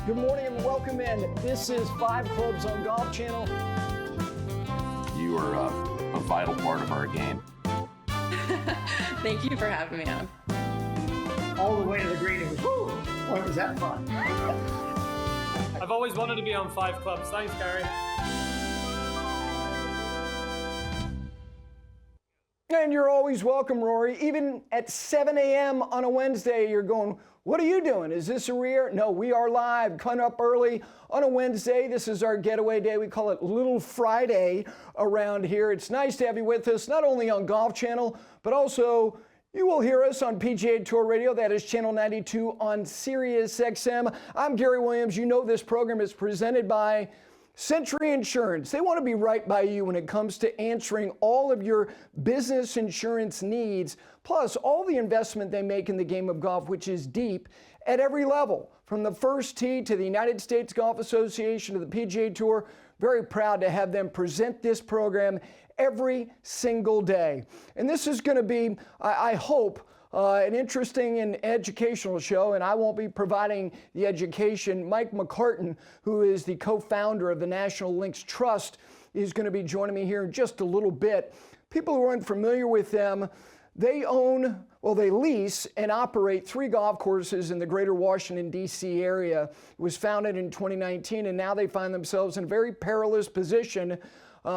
Good morning and welcome in. This is 5 Clubs on Golf Channel. You are a vital part of our game. Thank you for having me on. All the way to the green. It was, whoo, boy, was that fun. I've always wanted to be on 5 Clubs. Thanks, Gary. And you're always welcome, Rory. Even at 7 a.m. on a Wednesday, you're going, what are you doing? Is this a re-air? No, we are live, coming up early on a Wednesday. This is our getaway day. We call it Little Friday around here. It's nice to have you with us, not only on Golf Channel, but also you will hear us on PGA Tour Radio. That is Channel 92 on Sirius XM. I'm Gary Williams. You know this program is presented by Century Insurance. They want to be right by you when it comes to answering all of your business insurance needs, plus all the investment they make in the game of golf, which is deep at every level, from the first tee to the United States Golf Association to the PGA Tour. Very proud to have them present this program every single day. And this is going to be, I hope, an interesting and educational show, and I won't be providing the education. Mike McCartin, who is the co-founder of the National Links Trust, is going to be joining me here in just a little bit. People who aren't familiar with them, they lease and operate 3 golf courses in the greater Washington, D.C. area. It was founded in 2019, and now they find themselves in a very perilous position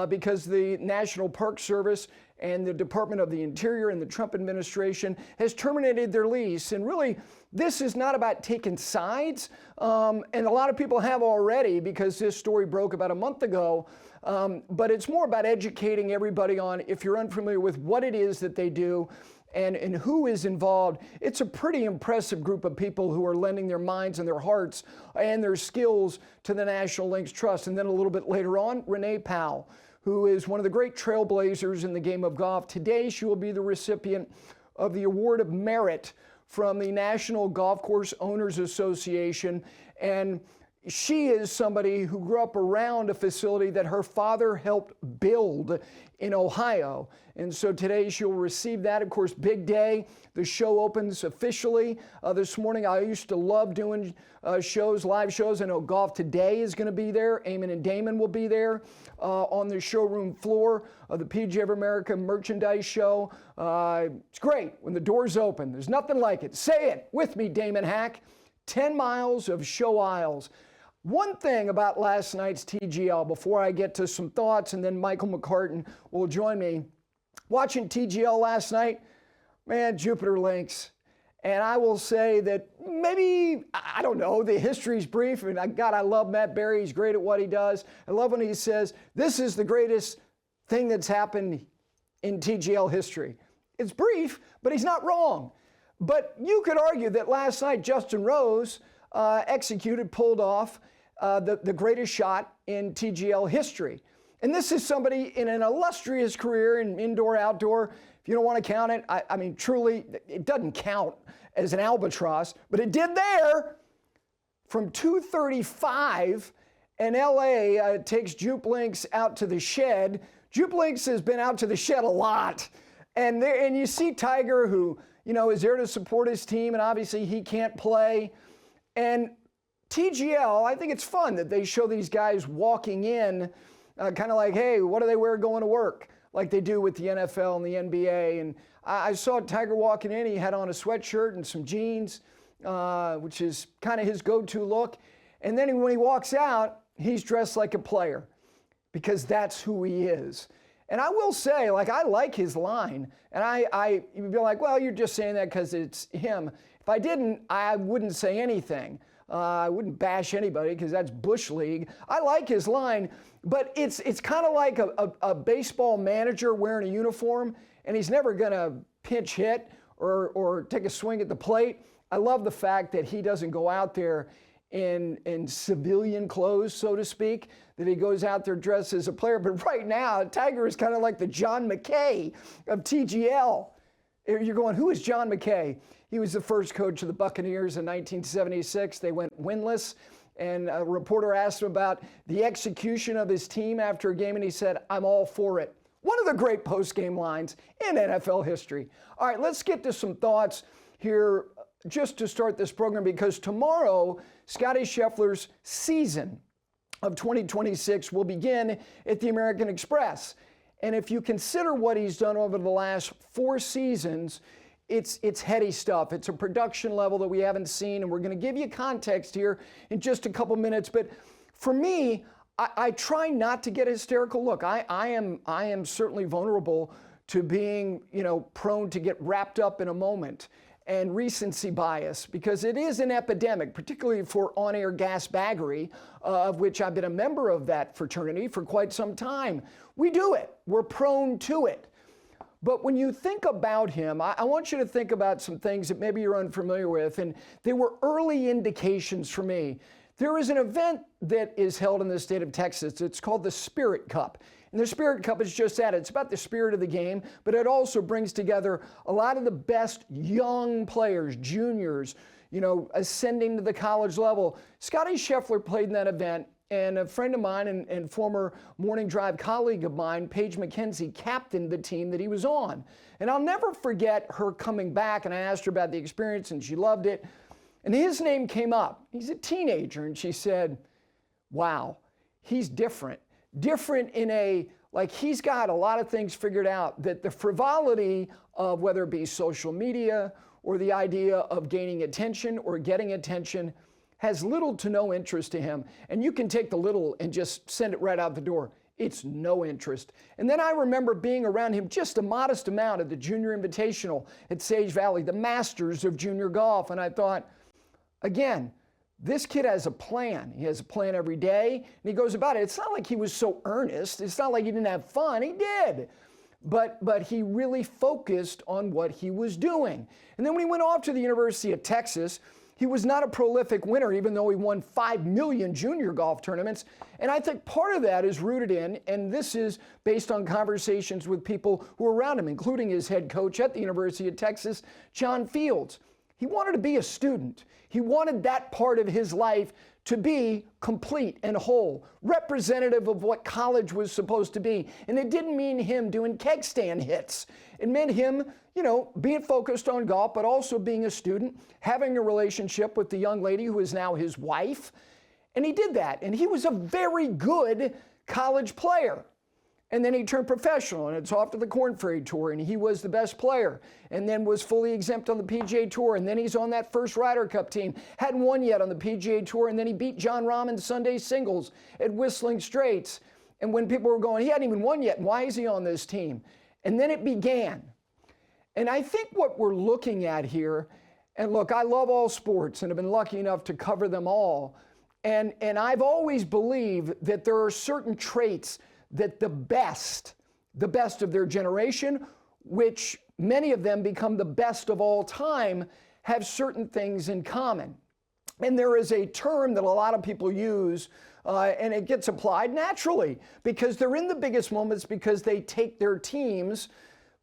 because the National Park Service and the Department of the Interior and the Trump administration has terminated their lease. And really, this is not about taking sides, and a lot of people have already because this story broke about a month ago, but it's more about educating everybody on, if you're unfamiliar with what it is that they do and who is involved. It's a pretty impressive group of people who are lending their minds and their hearts and their skills to the National Links Trust. And then a little bit later on, Renee Powell, who is one of the great trailblazers in the game of golf. Today, she will be the recipient of the Award of Merit from the National Golf Course Owners Association. And she is somebody who grew up around a facility that her father helped build in Ohio. And so today she'll receive that. Of course, big day. The show opens officially this morning. I used to love doing shows, live shows. I know Golf Today is going to be there. Eamon and Damon will be there on the showroom floor of the PGA of America merchandise show. It's great when the doors open. There's nothing like it. Say it with me, Damon Hack. 10 miles of show aisles. One thing about last night's TGL, before I get to some thoughts, and then Michael McCartin will join me. Watching TGL last night, man, Jupiter Links. And I will say that maybe, I don't know, the history's brief. I mean, God, I love Matt Berry. He's great at what he does. I love when he says, this is the greatest thing that's happened in TGL history. It's brief, but he's not wrong. But you could argue that last night, Justin Rose pulled off the greatest shot in TGL history. And this is somebody in an illustrious career in indoor, outdoor. If you don't want to count it, I mean, truly, it doesn't count as an albatross, but it did there. From 235, and LA takes Jupe Links out to the shed. Jupe Links has been out to the shed a lot. And you see Tiger, who, you know, is there to support his team, and obviously he can't play. And TGL, I think it's fun that they show these guys walking in, kind of like, hey, what do they wear going to work? Like they do with the NFL and the NBA. And I saw Tiger walking in. He had on a sweatshirt and some jeans, which is kind of his go-to look. And then when he walks out, he's dressed like a player because that's who he is. And I will say, like, I like his line. And you'd be like, well, you're just saying that because it's him. If I didn't, I wouldn't say anything. I wouldn't bash anybody because that's Bush League. I like his line, but it's kind of like a baseball manager wearing a uniform, and he's never going to pinch hit or take a swing at the plate. I love the fact that he doesn't go out there in civilian clothes, so to speak, that he goes out there dressed as a player. But right now, Tiger is kind of like the John McKay of TGL. You're going, who is John McKay? He was the first coach of the Buccaneers in 1976. They went winless, and a reporter asked him about the execution of his team after a game, and he said, I'm all for it. One of the great post-game lines in NFL history. All right, let's get to some thoughts here just to start this program, because tomorrow, Scottie Scheffler's season of 2026 will begin at the American Express. And if you consider what he's done over the last 4 seasons, it's heady stuff. It's a production level that we haven't seen, and we're going to give you context here in just a couple minutes. But for me, I try not to get hysterical. Look, I am certainly vulnerable to being, prone to get wrapped up in a moment and recency bias, because it is an epidemic, particularly for on-air gasbaggery, of which I've been a member of that fraternity for quite some time. We do it. We're prone to it. But when you think about him, I want you to think about some things that maybe you're unfamiliar with, and they were early indications for me. There is an event that is held in the state of Texas. It's called the Spirit Cup. And the Spirit Cup is just that. It's about the spirit of the game, but it also brings together a lot of the best young players, juniors, ascending to the college level. Scottie Scheffler played in that event, and a friend of mine and former Morning Drive colleague of mine, Paige McKenzie, captained the team that he was on. And I'll never forget her coming back, and I asked her about the experience, and she loved it. And his name came up. He's a teenager, and she said, wow, he's different. Different in he's got a lot of things figured out, that the frivolity of whether it be social media or the idea of gaining attention or getting attention has little to no interest to him. And you can take the little and just send it right out the door. It's no interest. And then I remember being around him just a modest amount at the Junior Invitational at Sage Valley, the Masters of Junior Golf. And I thought, again, this kid has a plan. He has a plan every day, and he goes about it. It's not like he was so earnest. It's not like he didn't have fun. He did. But he really focused on what he was doing. And then when he went off to the University of Texas, he was not a prolific winner, even though he won 5 million junior golf tournaments. And I think part of that is rooted in, and this is based on conversations with people who are around him, including his head coach at the University of Texas, John Fields. He wanted to be a student. He wanted that part of his life to be complete and whole, representative of what college was supposed to be. And it didn't mean him doing keg stand hits. It meant him, being focused on golf, but also being a student, having a relationship with the young lady who is now his wife. And he did that. And he was a very good college player. And then he turned professional, and it's off to the Korn Ferry Tour, and he was the best player, and then was fully exempt on the PGA Tour, and then he's on that first Ryder Cup team. Hadn't won yet on the PGA Tour, and then he beat John Rahm in Sunday singles at Whistling Straits. And when people were going, he hadn't even won yet, why is he on this team? And then it began. And I think what we're looking at here, and look, I love all sports and have been lucky enough to cover them all, and I've always believed that there are certain traits that the best of their generation, which many of them become the best of all time, have certain things in common. And there is a term that a lot of people use, and it gets applied naturally, because they're in the biggest moments because they take their teams,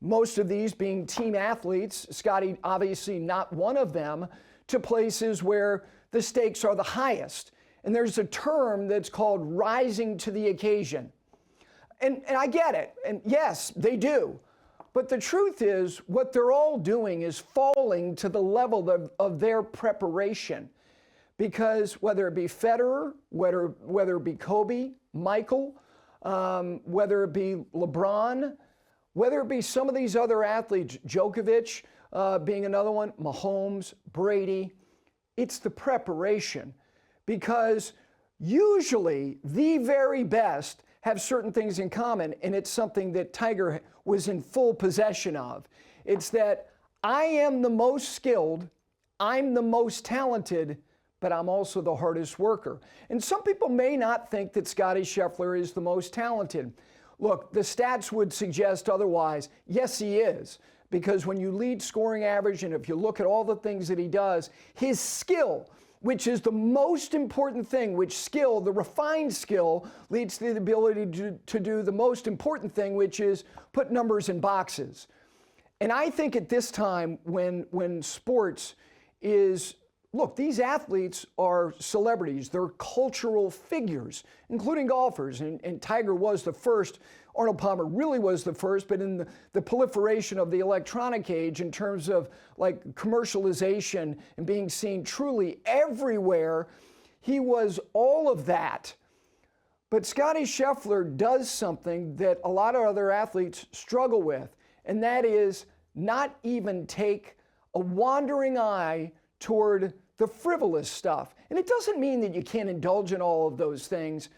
most of these being team athletes, Scottie obviously not one of them, to places where the stakes are the highest. And there's a term that's called rising to the occasion. And I get it, and yes, they do. But the truth is, what they're all doing is falling to the level of their preparation. Because whether it be Federer, whether it be Kobe, Michael, whether it be LeBron, whether it be some of these other athletes, Djokovic being another one, Mahomes, Brady, it's the preparation. Because usually the very best have certain things in common, and it's something that Tiger was in full possession of. It's that I am the most skilled, I'm the most talented, but I'm also the hardest worker. And some people may not think that Scottie Scheffler is the most talented. Look, the stats would suggest otherwise. Yes, he is, because when you lead scoring average, and if you look at all the things that he does, his skill, which is the most important thing, which skill, the refined skill, leads to the ability to do the most important thing, which is put numbers in boxes. And I think at this time when sports is, look, these athletes are celebrities, they're cultural figures, including golfers, and Tiger was the first Arnold Palmer really was the first, but in the proliferation of the electronic age in terms of like commercialization and being seen truly everywhere, he was all of that. But Scottie Scheffler does something that a lot of other athletes struggle with, and that is not even take a wandering eye toward the frivolous stuff. And it doesn't mean that you can't indulge in all of those things.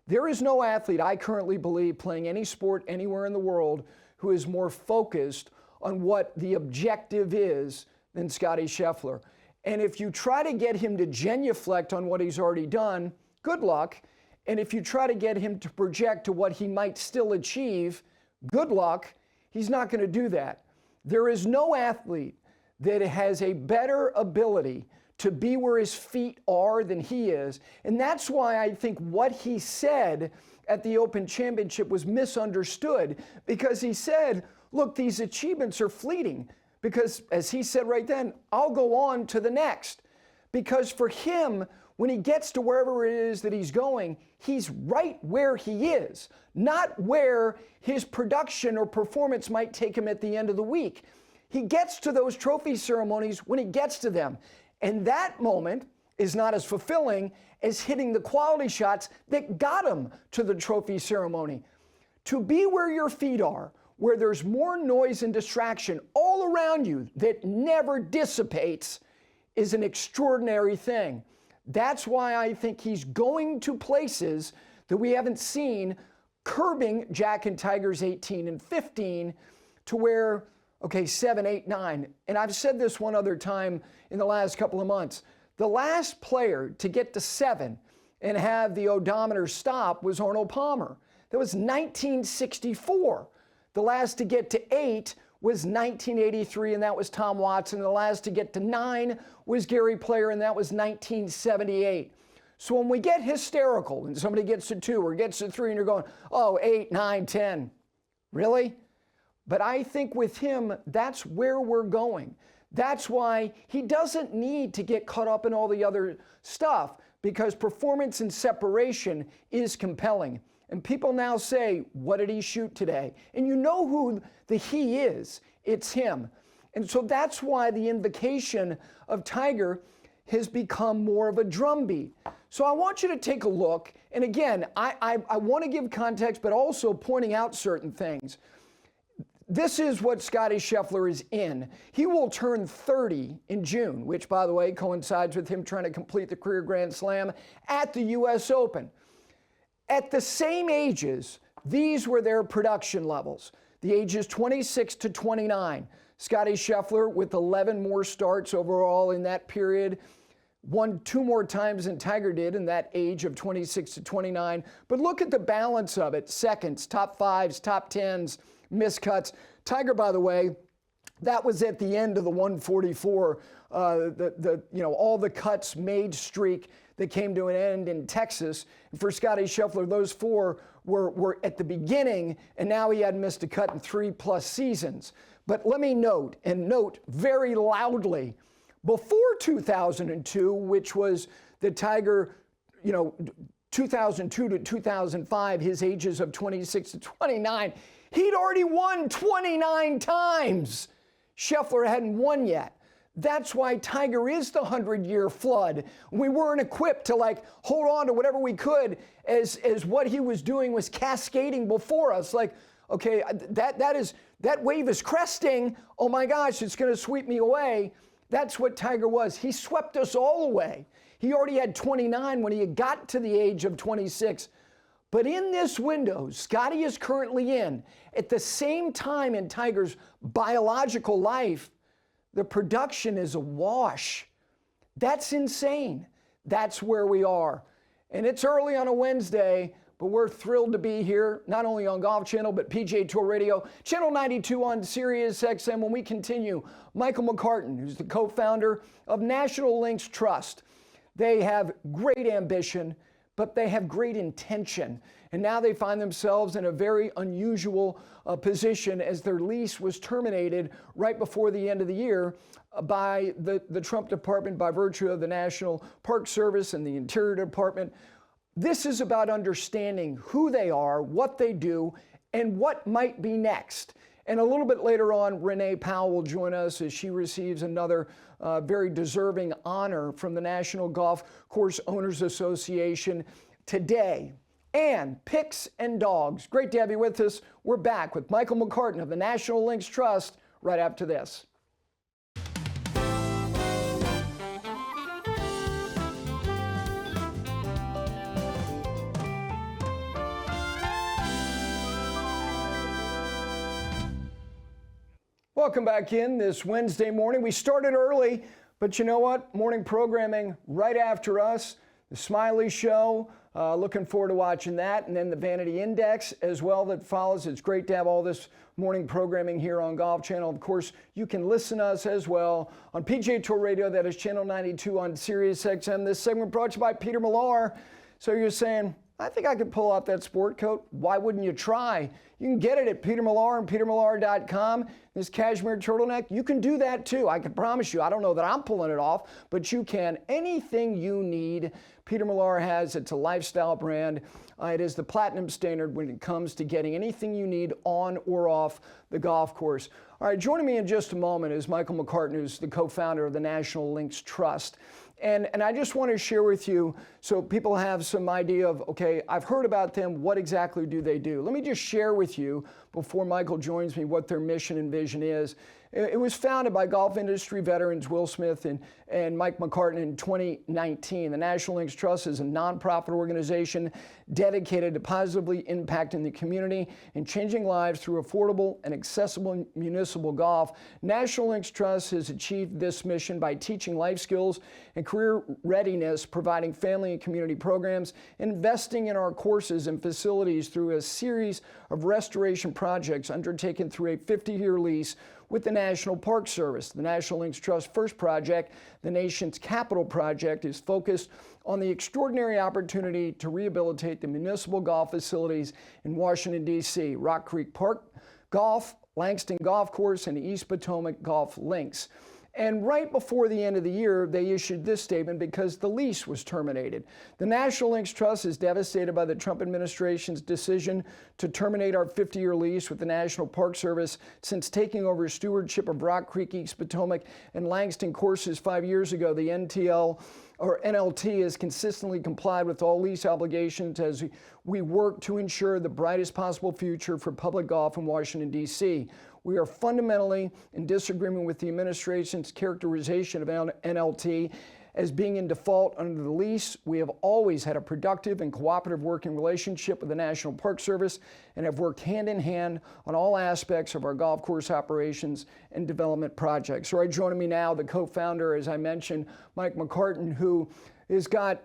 There is no athlete, I currently believe, playing any sport anywhere in the world who is more focused on what the objective is than Scottie Scheffler. And if you try to get him to genuflect on what he's already done, good luck. And if you try to get him to project to what he might still achieve, good luck. He's not going to do that. There is no athlete that has a better ability to be where his feet are than he is. And that's why I think what he said at the Open Championship was misunderstood, because he said, look, these achievements are fleeting. Because as he said right then, I'll go on to the next. Because for him, when he gets to wherever it is that he's going, he's right where he is, not where his production or performance might take him at the end of the week. He gets to those trophy ceremonies when he gets to them. And that moment is not as fulfilling as hitting the quality shots that got him to the trophy ceremony. To be where your feet are, where there's more noise and distraction all around you that never dissipates, is an extraordinary thing. That's why I think he's going to places that we haven't seen, curbing Jack and Tiger's 18 and 15 to where, okay, 7, 8, 9. And I've said this one other time in the last couple of months. The last player to get to 7 and have the odometer stop was Arnold Palmer. That was 1964. The last to get to 8 was 1983, and that was Tom Watson. The last to get to 9 was Gary Player, and that was 1978. So when we get hysterical and somebody gets to 2 or gets to 3 and you're going, oh, 8, 9, 10, really? But I think with him, that's where we're going. That's why he doesn't need to get caught up in all the other stuff, because performance and separation is compelling. And people now say, what did he shoot today? And you know who the he is. It's him. And so that's why the invocation of Tiger has become more of a drumbeat. So I want you to take a look. And again, I want to give context, but also pointing out certain things. This is what Scottie Scheffler is in. He will turn 30 in June, which, by the way, coincides with him trying to complete the career Grand Slam at the U.S. Open. At the same ages, these were their production levels. The ages 26 to 29. Scottie Scheffler with 11 more starts overall in that period. Won 2 more times than Tiger did in that age of 26 to 29. But look at the balance of it. Seconds, top 5s, top 10s, missed cuts. Tiger, by the way, that was at the end of the 144, all the cuts made streak that came to an end in Texas. And for Scottie Scheffler, those 4 were at the beginning, and now he hadn't missed a cut in 3+ seasons. But let me note very loudly, before 2002, which was the Tiger, 2002 to 2005, his ages of 26 to 29, he'd already won 29 times. Scheffler hadn't won yet. That's why Tiger is the 100-year flood. We weren't equipped to hold on to whatever we could as what he was doing was cascading before us. Okay, that wave is cresting. Oh my gosh, it's going to sweep me away. That's what Tiger was. He swept us all away. He already had 29 when he got to the age of 26. But in this window, Scottie is currently in, at the same time in Tiger's biological life, the production is awash. That's insane. That's where we are. And it's early on a Wednesday, but we're thrilled to be here, not only on Golf Channel, but PGA Tour Radio, Channel 92 on Sirius XM. When we continue, Michael McCartin, who's the co-founder of National Links Trust. They have great ambition, but they have great intention. And now they find themselves in a very unusual position as their lease was terminated right before the end of the year by the Trump department by virtue of the National Park Service and the Interior Department. This is about understanding who they are, what they do, and what might be next. And a little bit later on, Renee Powell will join us as she receives another very deserving honor from the National Golf Course Owners Association today. And picks and dogs. Great to have you with us. We're back with Michael McCartin of the National Links Trust right after this. Welcome back in this Wednesday morning. We started early, but you know what? Morning programming right after us. The Smiley Show. Looking forward to watching that. And then the Vanity Index as well that follows. It's great to have all this morning programming here on Golf Channel. Of course, you can listen to us as well on PGA Tour Radio. That is Channel 92 on Sirius XM. This segment brought to you by Peter Millar. So you're saying, I think I could pull off that sport coat. Why wouldn't you try? You can get it at Peter Millar and petermillar.com. This cashmere turtleneck, you can do that too. I can promise you. I don't know that I'm pulling it off, but you can. Anything you need, Peter Millar has. It's a lifestyle brand. It is the platinum standard when it comes to getting anything you need on or off the golf course. All right, joining me in just a moment is Michael McCartin, who's the co-founder of the National Links Trust. And I just want to share with you so people have some idea of, okay, I've heard about them. What exactly do they do? Let me just share with you before Michael joins me what their mission and vision is. It was founded by golf industry veterans Will Smith and Mike McCartin in 2019. The National Links Trust is a nonprofit organization dedicated to positively impacting the community and changing lives through affordable and accessible municipal golf. National Links Trust has achieved this mission by teaching life skills and career readiness, providing family and community programs, investing in our courses and facilities through a series of restoration projects undertaken through a 50-year lease with the National Park Service. The National Links Trust first project, the nation's capital project, is focused on the extraordinary opportunity to rehabilitate the municipal golf facilities in Washington, D.C., Rock Creek Park Golf, Langston Golf Course, and East Potomac Golf Links. And right before the end of the year, they issued this statement because the lease was terminated. The National Links Trust is devastated by the Trump administration's decision to terminate our 50-year lease with the National Park Service since taking over stewardship of Rock Creek, East Potomac, and Langston courses 5 years ago. The NLT has consistently complied with all lease obligations as we work to ensure the brightest possible future for public golf in Washington, D.C. We are fundamentally in disagreement with the administration's characterization of NLT as being in default under the lease. We have always had a productive and cooperative working relationship with the National Park Service and have worked hand in hand on all aspects of our golf course operations and development projects. So joining me now, the co-founder, as I mentioned, Mike McCartin, who has got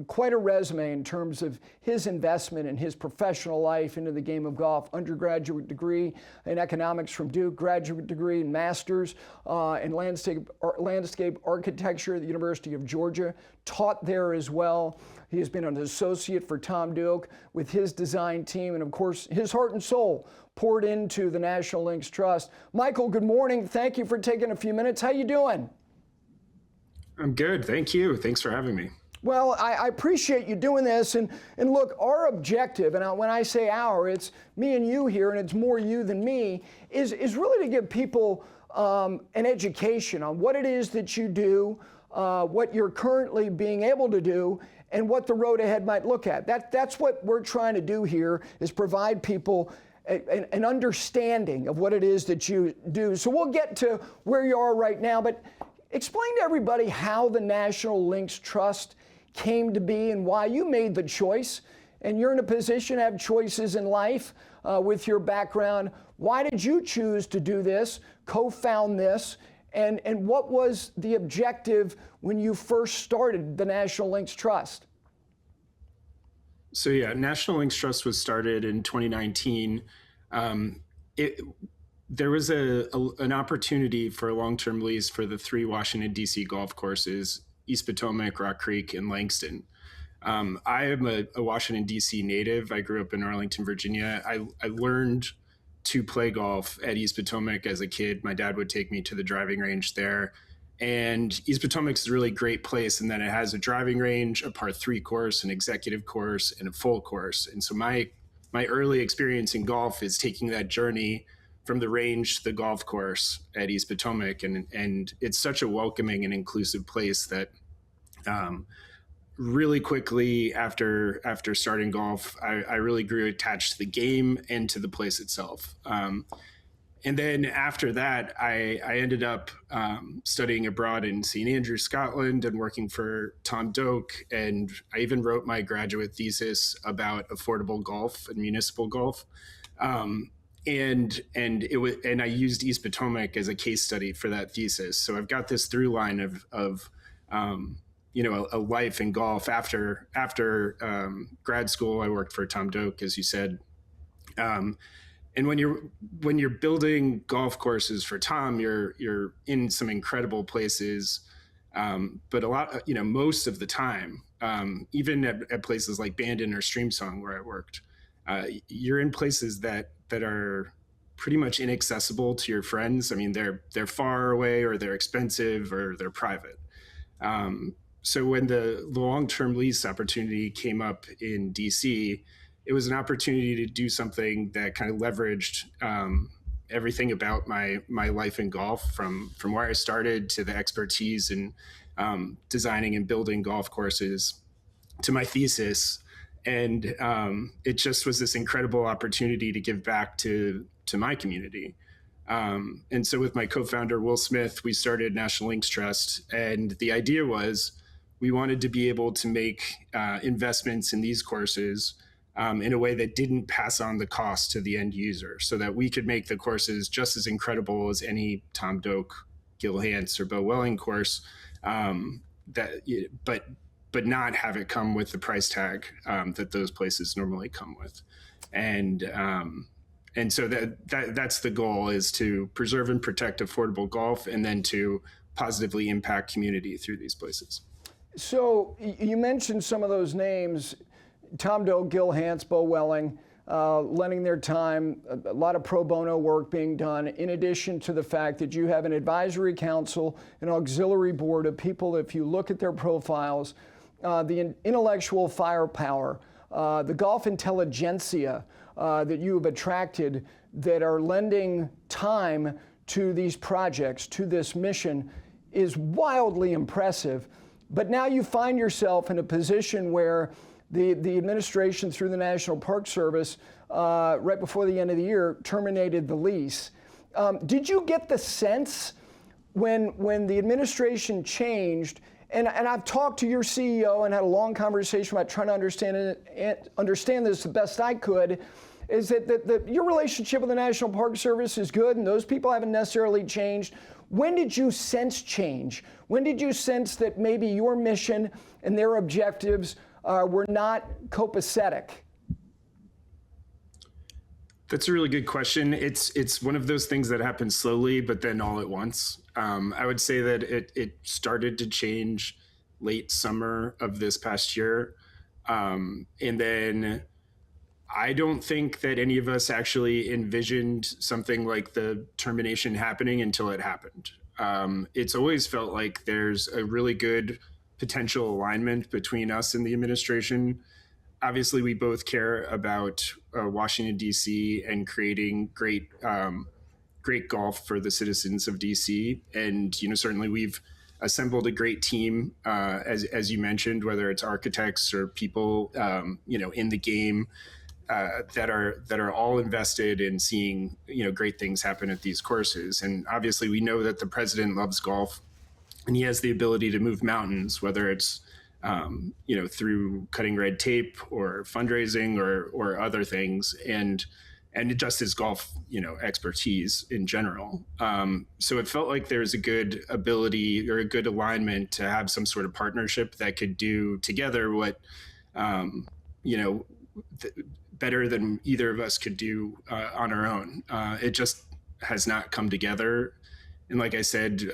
quite a resume in terms of his investment in his professional life into the game of golf. Undergraduate degree in economics from Duke, graduate degree in master's in landscape architecture at the University of Georgia, taught there as well. He has been an associate for Tom Duke with his design team, and of course, his heart and soul poured into the National Links Trust. Michael, good morning. Thank you for taking a few minutes. How you doing? I'm good. Thank you. Thanks for having me. Well, I appreciate you doing this. And look, our objective, and when I say our, it's me and you here, and it's more you than me, is really to give people an education on what it is that you do, what you're currently being able to do, and what the road ahead might look at. That's what we're trying to do here, is provide people an understanding of what it is that you do. So we'll get to where you are right now, but explain to everybody how the National Links Trust came to be and why you made the choice. And you're in a position to have choices in life with your background. Why did you choose to do this, co-found this, and what was the objective when you first started the National Links Trust? So yeah, National Links Trust was started in 2019. There was an opportunity for a long-term lease for the 3 Washington, D.C. golf courses, East Potomac, Rock Creek, and Langston. I am a Washington, D.C. native. I grew up in Arlington, Virginia. I learned to play golf at East Potomac as a kid. My dad would take me to the driving range there. And East Potomac is a really great place in that it has a driving range, a par 3 course, an executive course, and a full course. And so my my early experience in golf is taking that journey from the range to the golf course at East Potomac, and it's such a welcoming and inclusive place that really quickly after starting golf, I really grew attached to the game and to the place itself. And then after that, I ended up studying abroad in St. Andrews, Scotland, and working for Tom Doak. And I even wrote my graduate thesis about affordable golf and municipal golf. And I used East Potomac as a case study for that thesis. So I've got this through line of a life in golf. After grad school, I worked for Tom Doak, as you said. And when you're building golf courses for Tom, you're in some incredible places, but most of the time, even at places like Bandon or Streamsong where I worked, you're in places that are pretty much inaccessible to your friends. I mean, they're far away, or they're expensive, or they're private. So when the long-term lease opportunity came up in DC, it was an opportunity to do something that kind of leveraged everything about my life in golf, from where I started to the expertise in designing and building golf courses to my thesis. And it just was this incredible opportunity to give back to my community. And so with my co-founder, Will Smith, we started National Links Trust. And the idea was we wanted to be able to make investments in these courses in a way that didn't pass on the cost to the end user, so that we could make the courses just as incredible as any Tom Doak, Gil Hance, or Bo Welling course, but not have it come with the price tag that those places normally come with. And so that's the goal, is to preserve and protect affordable golf, and then to positively impact community through these places. So you mentioned some of those names: Tom Doak, Gil Hance, Bo Welling, lending their time, a lot of pro bono work being done, in addition to the fact that you have an advisory council, an auxiliary board of people, if you look at their profiles, the intellectual firepower, the golf intelligentsia that you have attracted, that are lending time to these projects, to this mission, is wildly impressive. But now you find yourself in a position where the administration, through the National Park Service, right before the end of the year, terminated the lease. Did you get the sense when the administration changed, and I've talked to your CEO and had a long conversation about trying to understand this the best I could, is that your relationship with the National Park Service is good, and those people haven't necessarily changed. When did you sense change? When did you sense that maybe your mission and their objectives were not copacetic? That's a really good question. It's one of those things that happens slowly, but then all at once. I would say that it started to change late summer of this past year. And then I don't think that any of us actually envisioned something like the termination happening until it happened. It's always felt like there's a really good potential alignment between us and the administration. Obviously, we both care about Washington, D.C. and creating great golf for the citizens of D.C. And, certainly we've assembled a great team, as you mentioned, whether it's architects or people, in the game, that are all invested in seeing, great things happen at these courses. And obviously we know that the president loves golf, and he has the ability to move mountains, whether it's, through cutting red tape or fundraising or other things, and just his golf, expertise in general. So it felt like there's a good ability or a good alignment to have some sort of partnership that could do together what, better than either of us could do on our own. It just has not come together. And like I said,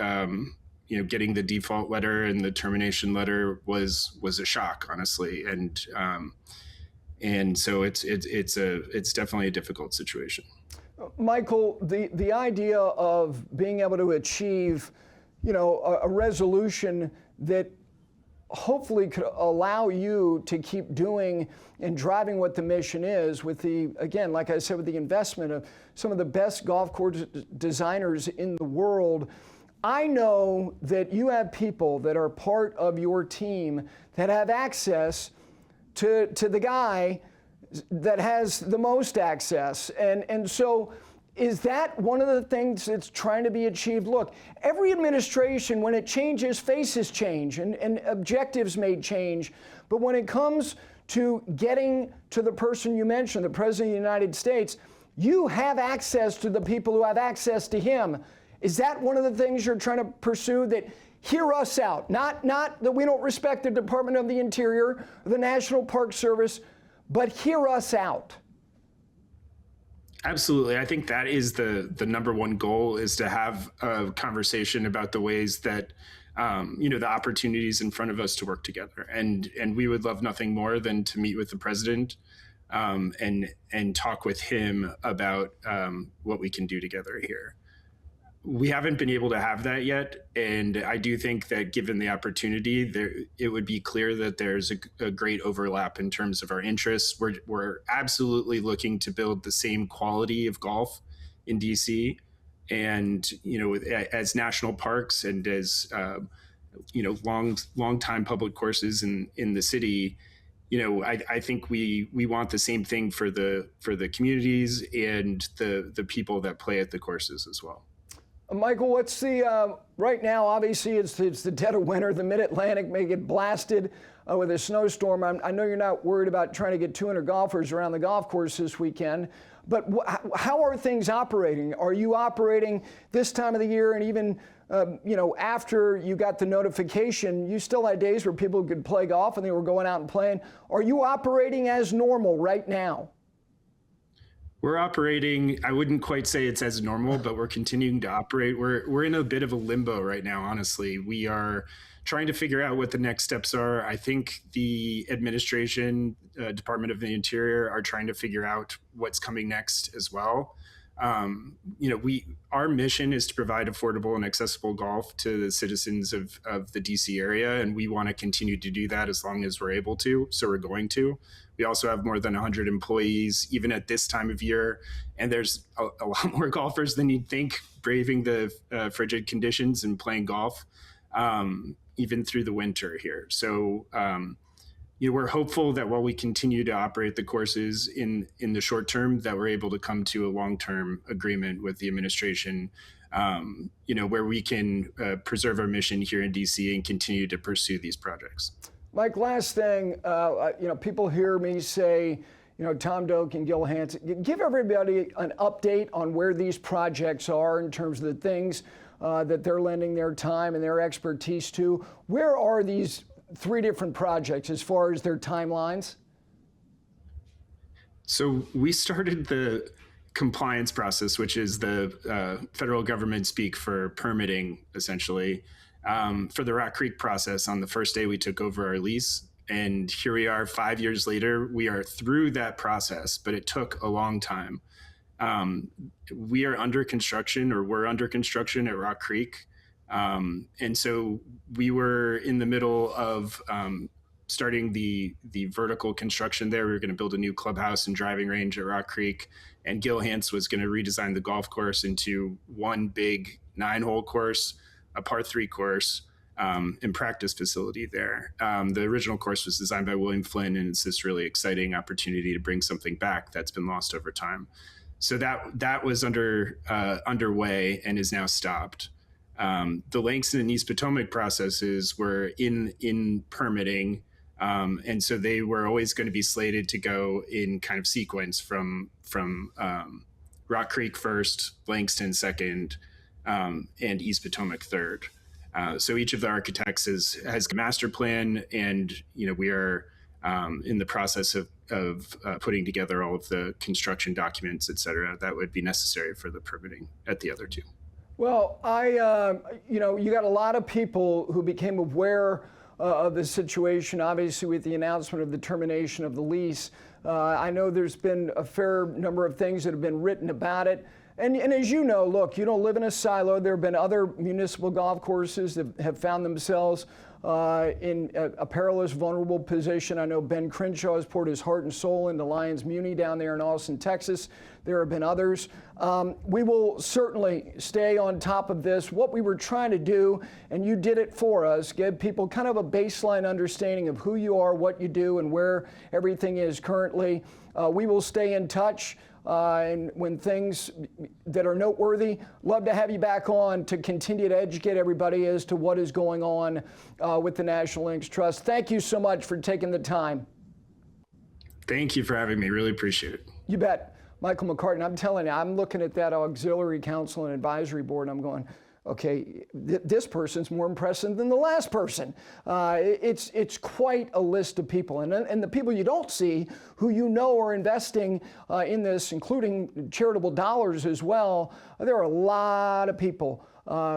getting the default letter and the termination letter was a shock, honestly. And so it's definitely a difficult situation. Michael, the idea of being able to achieve, a resolution that hopefully could allow you to keep doing and driving what the mission is with the, again, like I said, with the investment of some of the best golf course designers in the world. I know that you have people that are part of your team that have access to the guy that has the most access. And so is that one of the things that's trying to be achieved? Look, every administration, when it changes, faces change and objectives may change. But when it comes to getting to the person you mentioned, the President of the United States, you have access to the people who have access to him. Is that one of the things you're trying to pursue, that hear us out? Not that we don't respect the Department of the Interior or the National Park Service, but hear us out. Absolutely. I think that is the number one goal, is to have a conversation about the ways that, the opportunities in front of us to work together. And we would love nothing more than to meet with the president and talk with him about what we can do together here. We haven't been able to have that yet. And I do think that given the opportunity, it would be clear that there's a great overlap in terms of our interests. We're absolutely looking to build the same quality of golf in DC. And, as national parks and as, long time public courses in the city, I think we want the same thing for the communities and the people that play at the courses as well. Michael, what's the, right now, obviously it's the dead of winter, the mid-Atlantic may get blasted with a snowstorm. I know you're not worried about trying to get 200 golfers around the golf course this weekend, but how are things operating? Are you operating this time of the year, and even, after you got the notification, you still had days where people could play golf and they were going out and playing. Are you operating as normal right now? We're operating, I wouldn't quite say it's as normal, but we're continuing to operate. We're in a bit of a limbo right now, honestly. We are trying to figure out what the next steps are. I think the administration, Department of the Interior, are trying to figure out what's coming next as well. Our mission is to provide affordable and accessible golf to the citizens of the DC area, and we want to continue to do that as long as we're able to. So we're going to. We also have more than 100 employees, even at this time of year, and there's a lot more golfers than you'd think braving the frigid conditions and playing golf, even through the winter here. So, we're hopeful that while we continue to operate the courses in the short term, that we're able to come to a long-term agreement with the administration, where we can preserve our mission here in DC and continue to pursue these projects. Mike, last thing, people hear me say, Tom Doak and Gil Hansen, give everybody an update on where these projects are in terms of the things that they're lending their time and their expertise to. Where are these three different projects as far as their timelines? So we started the compliance process, which is the federal government speak for permitting, essentially, for the Rock Creek process on the first day we took over our lease. And here we are 5 years later. We are through that process, but it took a long time. We're under construction at Rock Creek. And so we were in the middle of starting the vertical construction there. We were going to build a new clubhouse and driving range at Rock Creek. And Gil Hansen was going to redesign the golf course into one big 9-hole course, a par 3 course, and practice facility there. The original course was designed by William Flynn, and it's this really exciting opportunity to bring something back that's been lost over time. So that was underway and is now stopped. The Langston and East Potomac processes were in permitting, and so they were always going to be slated to go in kind of sequence from Rock Creek first, Langston second, and East Potomac third. So each of the architects has a master plan, and we are in the process of putting together all of the construction documents, et cetera, that would be necessary for the permitting at the other two. Well, you got a lot of people who became aware of the situation, obviously, with the announcement of the termination of the lease. I know there's been a fair number of things that have been written about it. And as you know, look, you don't live in a silo. There have been other municipal golf courses that have found themselves in a perilous, vulnerable position. I know Ben Crenshaw has poured his heart and soul into Lions Muni down there in Austin, Texas. There have been others. We will certainly stay on top of this. What we were trying to do, and you did it for us, give people kind of a baseline understanding of who you are, what you do, and where everything is currently. We will stay in touch. And when things that are noteworthy, love to have you back on to continue to educate everybody as to what is going on with the National Links Trust. Thank you so much for taking the time. Thank you for having me. Really appreciate it. You bet. Michael McCartin, I'm telling you, I'm looking at that auxiliary council and advisory board, and I'm going, okay, this person's more impressive than the last person. It's quite a list of people. And the people you don't see who you know are investing in this, including charitable dollars as well, there are a lot of people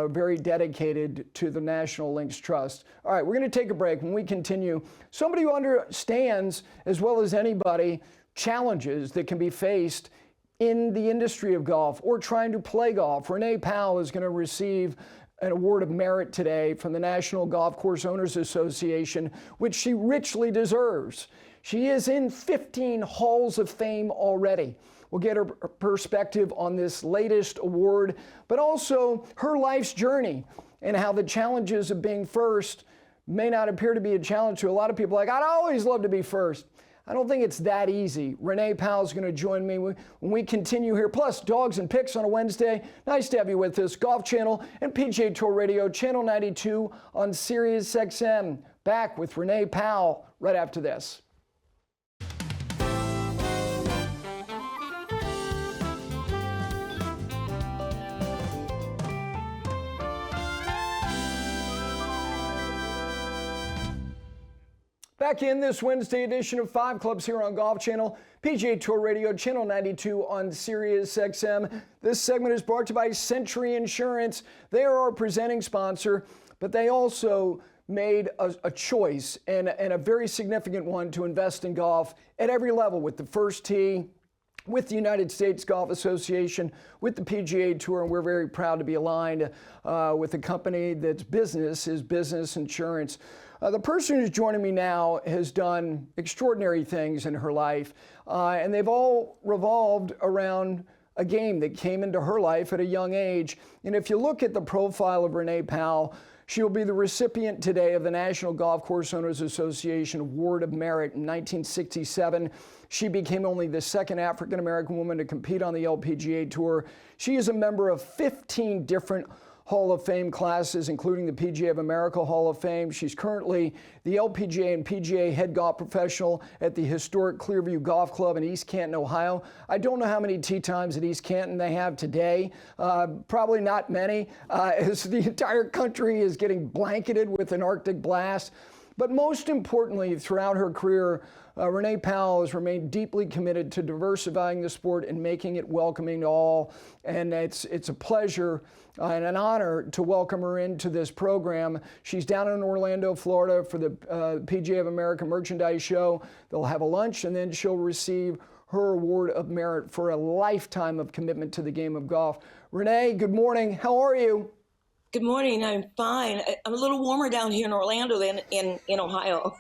very dedicated to the National Links Trust. All right, we're going to take a break. When we continue, somebody who understands, as well as anybody, challenges that can be faced in the industry of golf or trying to play golf. Renee Powell is going to receive an award of merit today from the National Golf Course Owners Association, which she richly deserves. She is in 15 halls of fame already. We'll get her perspective on this latest award, but also her life's journey and how the challenges of being first may not appear to be a challenge to a lot of people. Like, I'd always love to be first. I don't think it's that easy. Renee Powell's going to join me when we continue here. Plus, dogs and picks on a Wednesday. Nice to have you with us. Golf Channel and PGA Tour Radio, Channel 92 on Sirius XM. Back with Renee Powell right after this. Back in this Wednesday edition of 5 Clubs here on Golf Channel, PGA Tour Radio, Channel 92 on Sirius XM. This segment is brought to you by Century Insurance. They are our presenting sponsor, but they also made a choice, and a very significant one, to invest in golf at every level, with the First Tee, with the United States Golf Association, with the PGA Tour, and we're very proud to be aligned with a company that's business is business insurance. The person who's joining me now has done extraordinary things in her life, and they've all revolved around a game that came into her life at a young age. And if you look at the profile of Renee Powell, she will be the recipient today of the National Golf Course Owners Association Award of Merit in 1967. She became only the second African-American woman to compete on the LPGA Tour. She is a member of 15 different Hall of Fame classes, including the PGA of America Hall of Fame. She's currently the LPGA and PGA head golf professional at the historic Clearview Golf Club in East Canton, Ohio. I don't know how many tee times at East Canton they have today. Probably not many, as the entire country is getting blanketed with an Arctic blast. But most importantly, throughout her career, Renee Powell has remained deeply committed to diversifying the sport and making it welcoming to all. And it's a pleasure and an honor to welcome her into this program. She's down in Orlando, Florida for the PGA of America Merchandise Show. They'll have a lunch, and then she'll receive her Award of Merit for a lifetime of commitment to the game of golf. Renee, good morning. How are you? Good morning. I'm fine. I'm a little warmer down here in Orlando than in Ohio.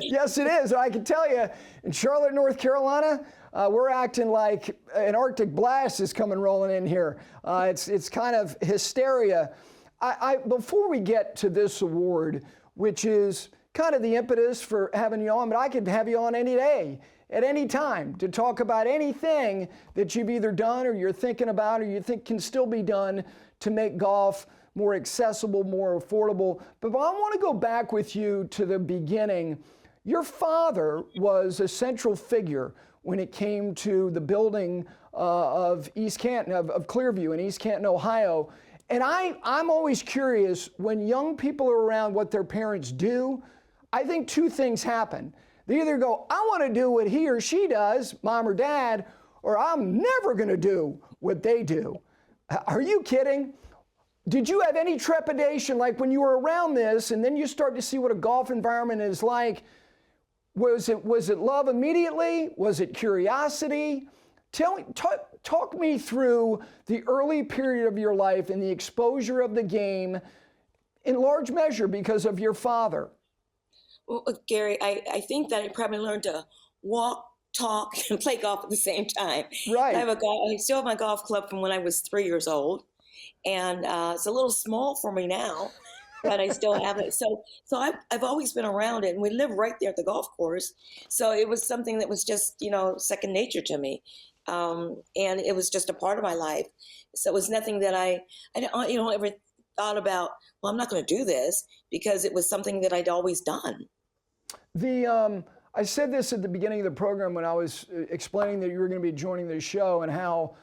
Yes, it is. I can tell you, in Charlotte, North Carolina, we're acting like an Arctic blast is coming rolling in here. It's kind of hysteria. Before we get to this award, which is kind of the impetus for having you on, but I could have you on any day, at any time, to talk about anything that you've either done or you're thinking about or you think can still be done to make golf more accessible, more affordable. But I want to go back with you to the beginning. Your father was a central figure when it came to the building of East Canton, of Clearview in East Canton, Ohio. And I'm always curious, when young people are around what their parents do, I think two things happen. They either go, I want to do what he or she does, mom or dad, or I'm never going to do what they do. Are you kidding? Did you have any trepidation, like when you were around this and then you start to see what a golf environment is like? Was it love immediately? Was it curiosity? Talk me through the early period of your life and the exposure of the game in large measure because of your father. Well, Gary, I think that I probably learned to walk, talk, and play golf at the same time. Right. I still have my golf club from when I was 3 years old, and it's a little small for me now, but I still have it. So I've always been around it, and we live right there at the golf course. So it was something that was just, second nature to me, and it was just a part of my life. So it was nothing that I ever thought about. Well, I'm not going to do this, because it was something that I'd always done. I said this at the beginning of the program when I was explaining that you were going to be joining the show, and how,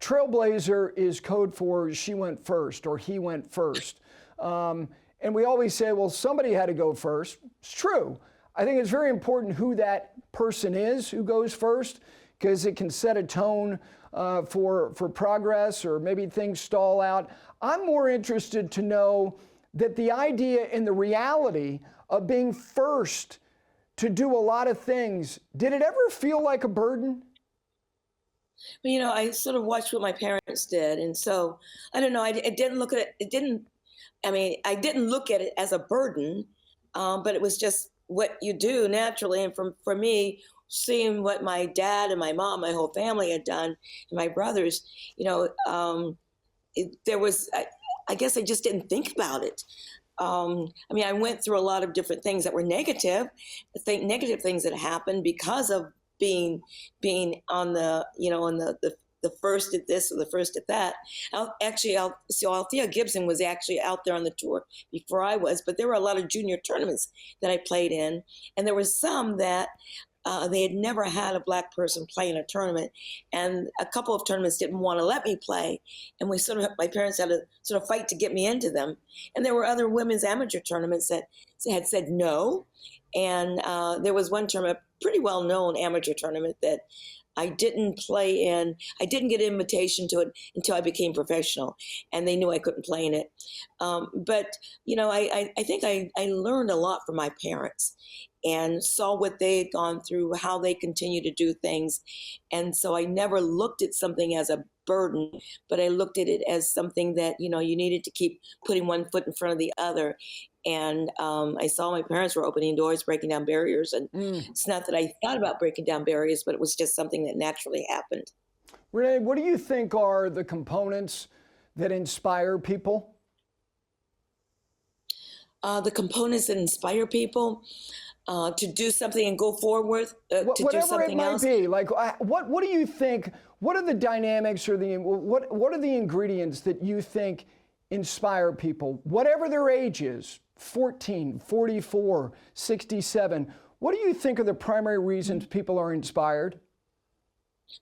trailblazer is code for she went first or he went first. And we always say, well, somebody had to go first. It's true. I think it's very important who that person is who goes first, because it can set a tone for progress, or maybe things stall out. I'm more interested to know that the idea and the reality of being first to do a lot of things, did it ever feel like a burden? Well, I sort of watched what my parents did, and so I don't know. I didn't look at it. I didn't look at it as a burden, but it was just what you do naturally. And for me, seeing what my dad and my mom, my whole family had done, and my brothers, I guess I just didn't think about it. I went through a lot of different things that were negative things that happened because of being on the first at this or the first at that. Althea Gibson was actually out there on the tour before I was, but there were a lot of junior tournaments that I played in, and there were some that they had never had a Black person play in a tournament, and a couple of tournaments didn't want to let me play, and my parents had to sort of fight to get me into them. And there were other women's amateur tournaments that had said no, and there was one tournament, a pretty well-known amateur tournament, that I didn't play in. I didn't get an invitation to it until I became professional, and they knew I couldn't play in it. But I think I learned a lot from my parents, and saw what they had gone through, how they continue to do things. And so I never looked at something as a burden, but I looked at it as something that, you needed to keep putting one foot in front of the other. And I saw my parents were opening doors, breaking down barriers. And it's not that I thought about breaking down barriers, but it was just something that naturally happened. Renee, what do you think are the components that inspire people? The components that inspire people to do something and go forward, to do something else. Whatever it might be, what do you think? What are the dynamics, or what are the ingredients that you think inspire people, whatever their age is, 14, 44, 67? What do you think are the primary reasons people are inspired?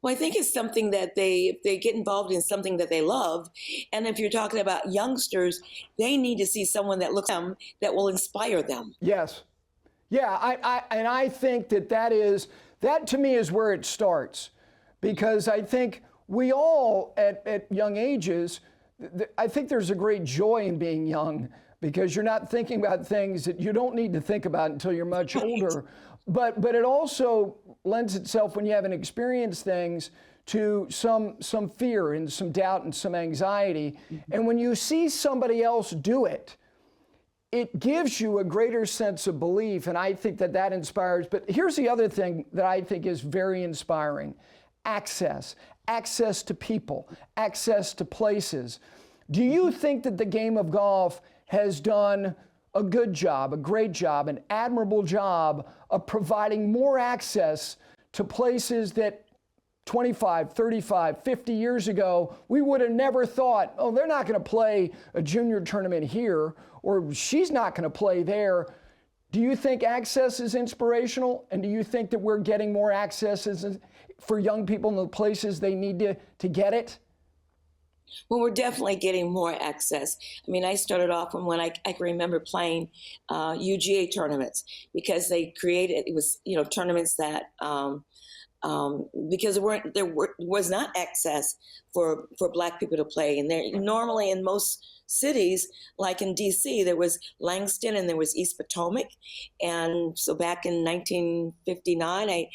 Well, I think it's something that if they get involved in something that they love, and if you're talking about youngsters, they need to see someone that looks at them that will inspire them. Yes. Yeah, I think that to me is where it starts, because I think we all at young ages, I think there's a great joy in being young, because you're not thinking about things that you don't need to think about until you're much older. But it also lends itself, when you haven't experienced things, to some fear and some doubt and some anxiety. And when you see somebody else do it, it gives you a greater sense of belief, and I think that inspires. But here's the other thing that I think is very inspiring: access to people, access to places. Do you think that the game of golf has done a good job, a great job, an admirable job of providing more access to places that 25, 35, 50 years ago, we would have never thought, oh, they're not going to play a junior tournament here, or she's not going to play there? Do you think access is inspirational? And do you think that we're getting more access for young people in the places they need to get it? Well, we're definitely getting more access. I started off when I can remember playing UGA tournaments, because they created, it was, tournaments that because was not access for Black people to play. And there normally in most cities, like in DC, there was Langston and there was East Potomac. And so back in 1959, I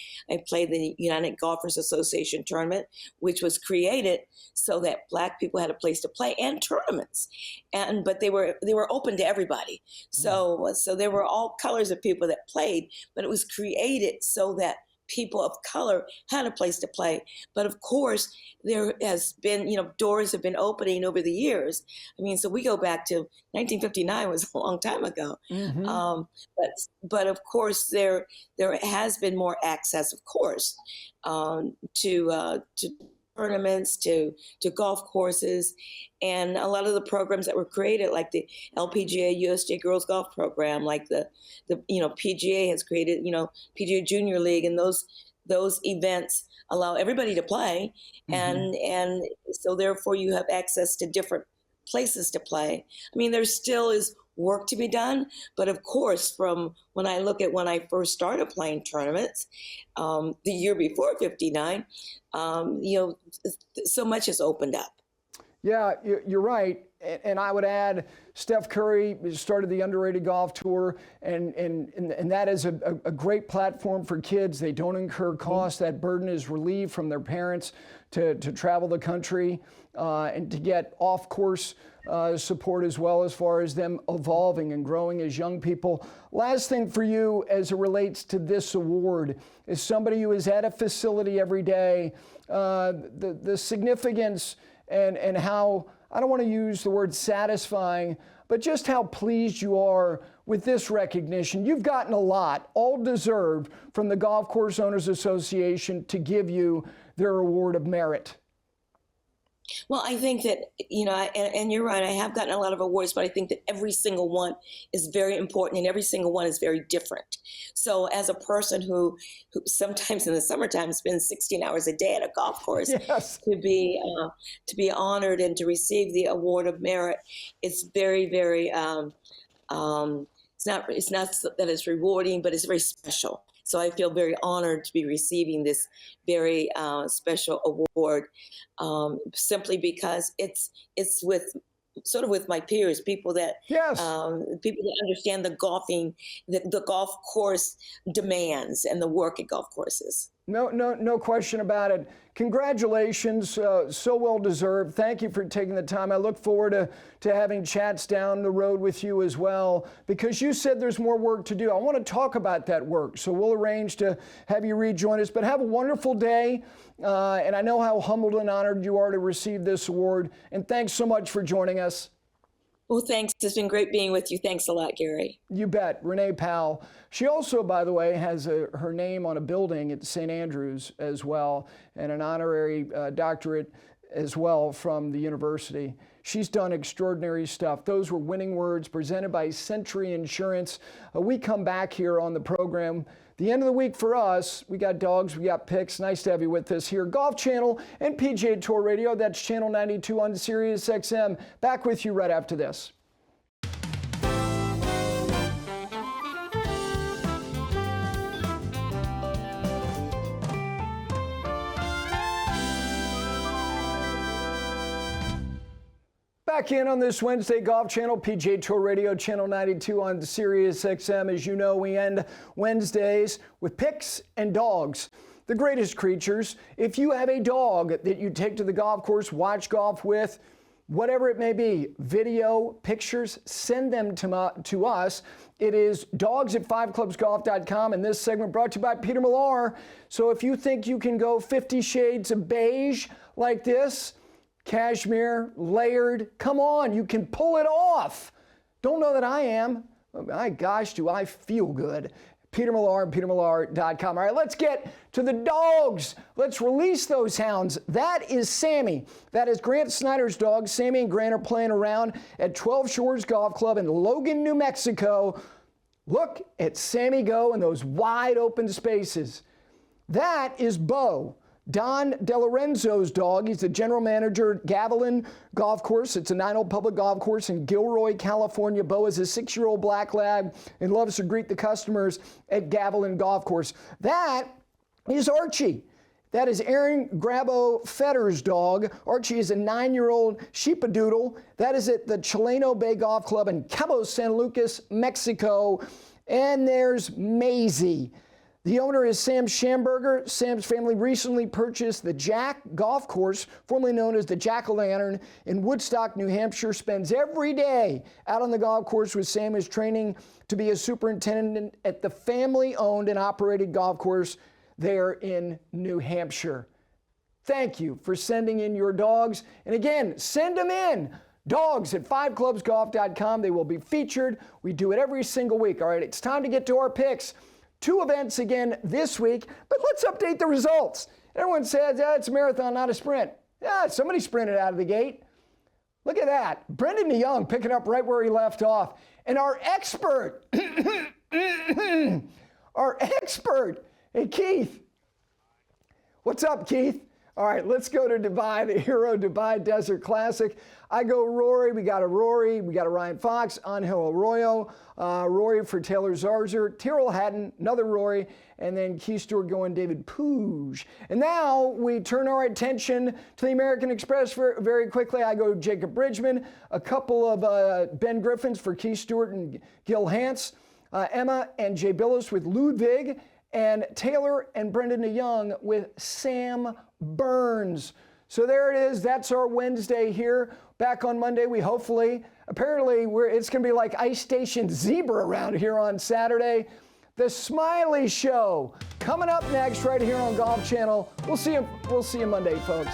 played the United Golfers Association tournament, which was created so that Black people had a place to play and tournaments. But they were open to everybody. So there were all colors of people that played, but it was created so that people of color had a place to play. But of course, there has been, doors have been opening over the years. I mean, so we go back to 1959 was a long time ago. Mm-hmm. But of course, there has been more access, of course, to tournaments, to golf courses, and a lot of the programs that were created, like the LPGA USJ Girls Golf Program, like the PGA has created, PGA Junior League, and those events allow everybody to play, mm-hmm. and so therefore you have access to different places to play. I mean, there still is work to be done, but of course, from when I look at when I first started playing tournaments, the year before 59, so much has opened up. Yeah, you're right. And I would add, Steph Curry started the Underrated Golf Tour, and that is a great platform for kids. They don't incur costs. That burden is relieved from their parents to travel the country and to get off-course support as well, as far as them evolving and growing as young people. Last thing for you as it relates to this award is somebody who is at a facility every day, the significance and how, I don't want to use the word satisfying, but just how pleased you are with this recognition. You've gotten a lot, all deserved, from the Golf Course Owners Association to give you their Award of Merit. Well, I think that, and you're right, I have gotten a lot of awards, but I think that every single one is very important and every single one is very different. So as a person who sometimes in the summertime spends 16 hours a day at a golf course, yes. to be honored and to receive the Award of Merit, it's very, very, it's not that it's rewarding, but it's very special. So I feel very honored to be receiving this very special award, simply because it's with my peers, people that yes. People that understand the golf course demands and the work at golf courses. No question about it. Congratulations, so well deserved. Thank you for taking the time. I look forward to having chats down the road with you as well, because you said there's more work to do. I want to talk about that work, so we'll arrange to have you rejoin us. But have a wonderful day, and I know how humbled and honored you are to receive this award. And thanks so much for joining us. Well, thanks. It's been great being with you. Thanks a lot, Gary. You bet. Renee Powell. She also, by the way, has her name on a building at St. Andrews as well, and an honorary doctorate as well from the university. She's done extraordinary stuff. Those were winning words presented by Century Insurance. We come back here on the program. The end of the week for us, we got dogs, we got picks. Nice to have you with us here. Golf Channel and PGA Tour Radio. That's Channel 92 on Sirius XM. Back with you right after this. Back in on this Wednesday, Golf Channel, PGA Tour Radio, Channel 92 on Sirius XM. As you know, we end Wednesdays with picks and dogs, the greatest creatures. If you have a dog that you take to the golf course, watch golf with, whatever it may be, video, pictures, send them to us. It is dogs@fiveclubsgolf.com, and this segment brought to you by Peter Millar. So if you think you can go 50 shades of beige like this, cashmere, layered, come on, you can pull it off. Don't know that I am. My gosh, do I feel good. Peter Millar and petermillar.com. All right, let's get to the dogs. Let's release those hounds. That is Sammy. That is Grant Snyder's dog. Sammy and Grant are playing around at 12 Shores Golf Club in Logan, New Mexico. Look at Sammy go in those wide open spaces. That is Bo, Don DeLorenzo's dog. He's the general manager at Gavilan Golf Course. It's a 9-hole public golf course in Gilroy, California. Bo is a 6-year-old black lab and loves to greet the customers at Gavilan Golf Course. That is Archie. That is Aaron Grabo Fetter's dog. Archie is a 9-year-old sheepadoodle. That is at the Chileno Bay Golf Club in Cabo San Lucas, Mexico. And there's Maisie. The owner is Sam Schamberger. Sam's family recently purchased the Jack Golf Course, formerly known as the Jack-O-Lantern, in Woodstock, New Hampshire. Spends every day out on the golf course with Sam, is training to be a superintendent at the family-owned and operated golf course there in New Hampshire. Thank you for sending in your dogs. And again, send them in. Dogs at 5clubsgolf.com. They will be featured. We do it every single week. All right, it's time to get to our picks. 2 events again this week, but let's update the results. Everyone says, it's a marathon, not a sprint. Yeah, somebody sprinted out of the gate. Look at that. Brendan DeYoung picking up right where he left off. And our expert, hey, Keith. What's up, Keith? All right, let's go to Dubai, the Hero Dubai Desert Classic. I go Rory. We got a Ryan Fox, Angel Arroyo, Rory for Taylor Zarzer, Tyrrell Hatton, another Rory, and then Keith Stewart going David Puig. And now we turn our attention to the American Express very quickly. I go Jacob Bridgman, a couple of Ben Griffins for Keith Stewart and Gil Hance, Emma and Jay Billis with Ludwig, and Taylor and Brendan DeYoung with Sam Burns. So there it is. That's our Wednesday here. Back on Monday, apparently it's going to be like Ice Station Zebra around here on Saturday. The Smiley Show coming up next right here on Golf Channel. We'll see you Monday, folks.